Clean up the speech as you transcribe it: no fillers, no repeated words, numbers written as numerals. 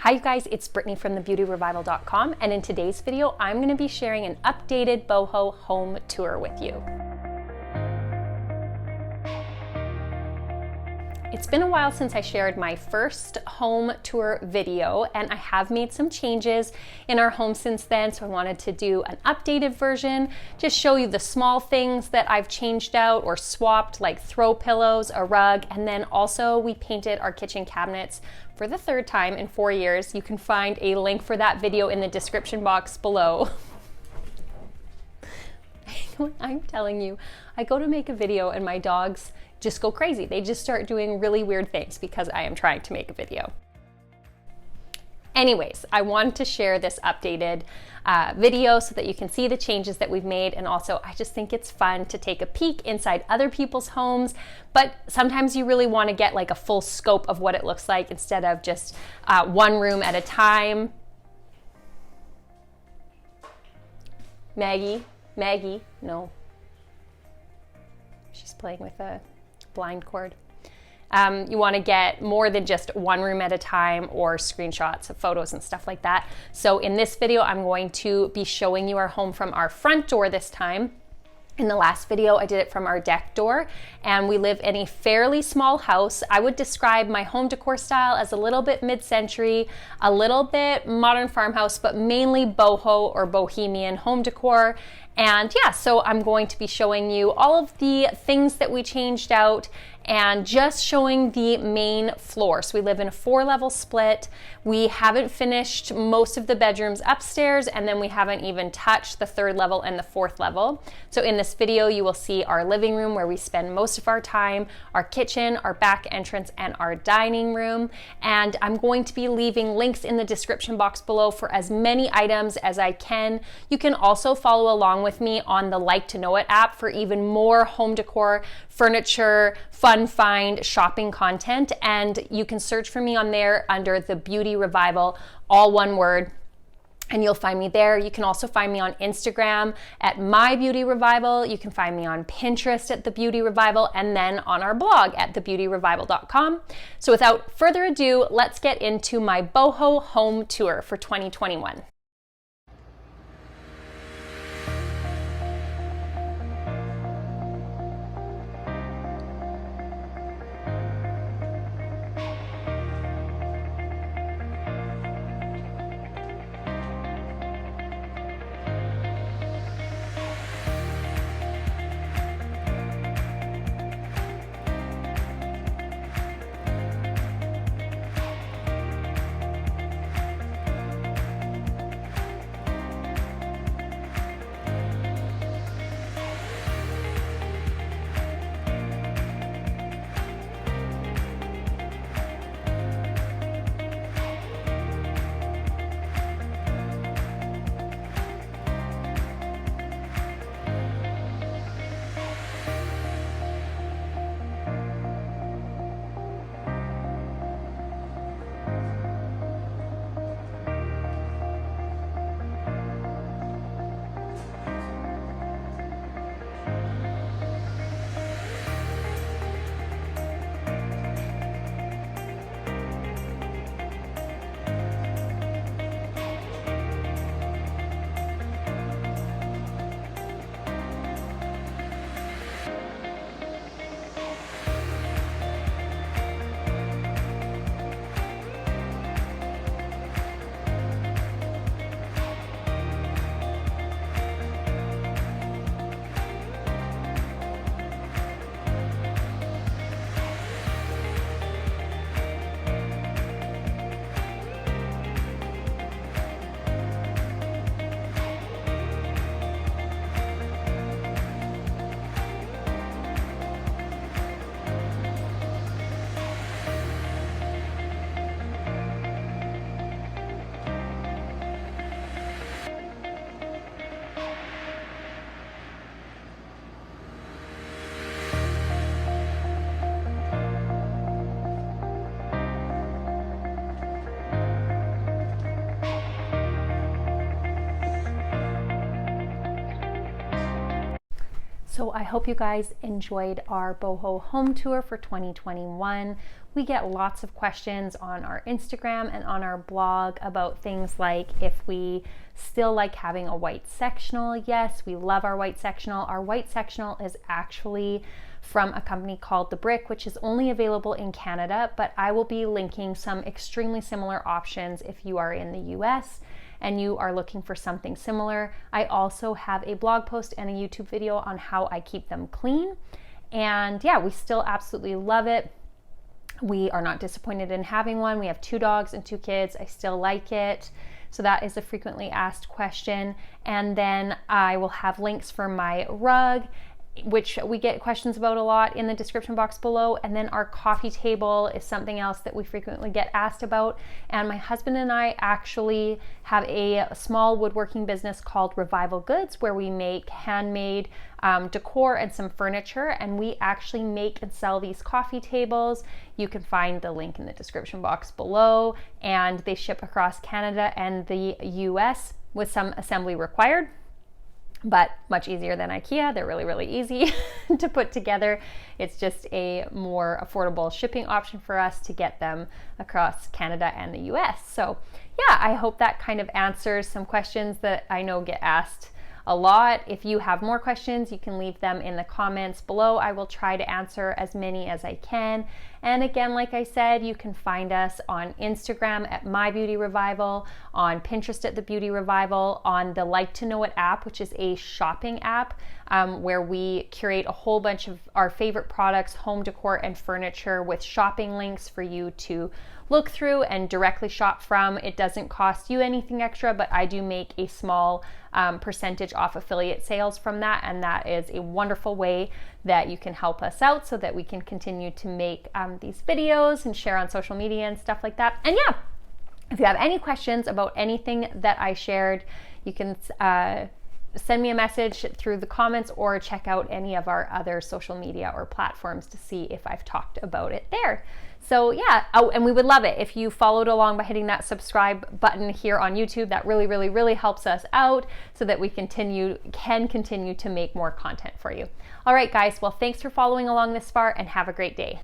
Hi you guys, it's Brittany from thebeautyrevival.com, and in today's video I'm going to be sharing an updated boho home tour with you. It's been a while since I shared my first home tour video, and I have made some changes in our home since then, so I wanted to do an updated version, just show you the small things that I've changed out or swapped, like throw pillows, a rug, and then also we painted our kitchen cabinets for the third time in 4 years. You can find a link for that video in the description box below. I'm telling you, I go to make a video and my dogs just go crazy. They just start doing really weird things because I am trying to make a video. Anyways, I wanted to share this updated video so that you can see the changes that we've made, and also I just think it's fun to take a peek inside other people's homes, but sometimes you really want to get like a full scope of what it looks like instead of just one room at a time. Maggie, no. She's playing with a blind cord. You want to get more than just one room at a time or screenshots of photos and stuff like that. So in this video, I'm going to be showing you our home from our front door this time. In the last video, I did it from our deck door, and we live in a fairly small house. I would describe my home decor style as a little bit mid-century, a little bit modern farmhouse, but mainly boho or bohemian home decor. And yeah, so I'm going to be showing you all of the things that we changed out and just showing the main floor. So we live in a 4-level split. We haven't finished most of the bedrooms upstairs, and then we haven't even touched the 3rd level and the 4th level. So in this video, you will see our living room where we spend most of our time, our kitchen, our back entrance, and our dining room. And I'm going to be leaving links in the description box below for as many items as I can. You can also follow along with me on the Like to Know It app for even more home decor, furniture, fun find, shopping content, and you can search for me on there under The Beauty Revival, all one word, and you'll find me there. You can also find me on Instagram at My Beauty Revival. You can find me on Pinterest at The Beauty Revival, and then on our blog at thebeautyrevival.com. So without further ado, let's get into my boho home tour for 2021. So I hope you guys enjoyed our Boho home tour for 2021. We get lots of questions on our Instagram and on our blog about things like if we still like having a white sectional. Yes, we love our white sectional. Our white sectional is actually from a company called The Brick, which is only available in Canada, but I will be linking some extremely similar options if you are in the US and you are looking for something similar. I also have a blog post and a YouTube video on how I keep them clean. And yeah, we still absolutely love it. We are not disappointed in having one. We have 2 dogs and 2 kids. I still like it. So that is a frequently asked question. And then I will have links for my rug, which we get questions about a lot, in the description box below. And then our coffee table is something else that we frequently get asked about. And my husband and I actually have a small woodworking business called Revival Goods, where we make handmade decor and some furniture. And we actually make and sell these coffee tables. You can find the link in the description box below. And they ship across Canada and the US with some assembly required, but much easier than IKEA. They're really, really easy to put together. It's just a more affordable shipping option for us to get them across Canada and the US. So yeah, I hope that kind of answers some questions that I know get asked a lot. If you have more questions, you can leave them in the comments below. I will try to answer as many as I can. And again, like I said, you can find us on Instagram at My Beauty Revival, on Pinterest at The Beauty Revival, on the Like to Know It app, which is a shopping app where we curate a whole bunch of our favorite products, home decor and furniture, with shopping links for you to look through and directly shop from. It doesn't cost you anything extra, but I do make a small percentage off affiliate sales from that, and that is a wonderful way that you can help us out so that we can continue to make these videos and share on social media and stuff like that. And yeah, if you have any questions about anything that I shared, you can send me a message through the comments or check out any of our other social media or platforms to see if I've talked about it there. So yeah, oh, and we would love it if you followed along by hitting that subscribe button here on YouTube. That really, really, really helps us out so that we can continue to make more content for you. All right, guys, well, thanks for following along this far and have a great day.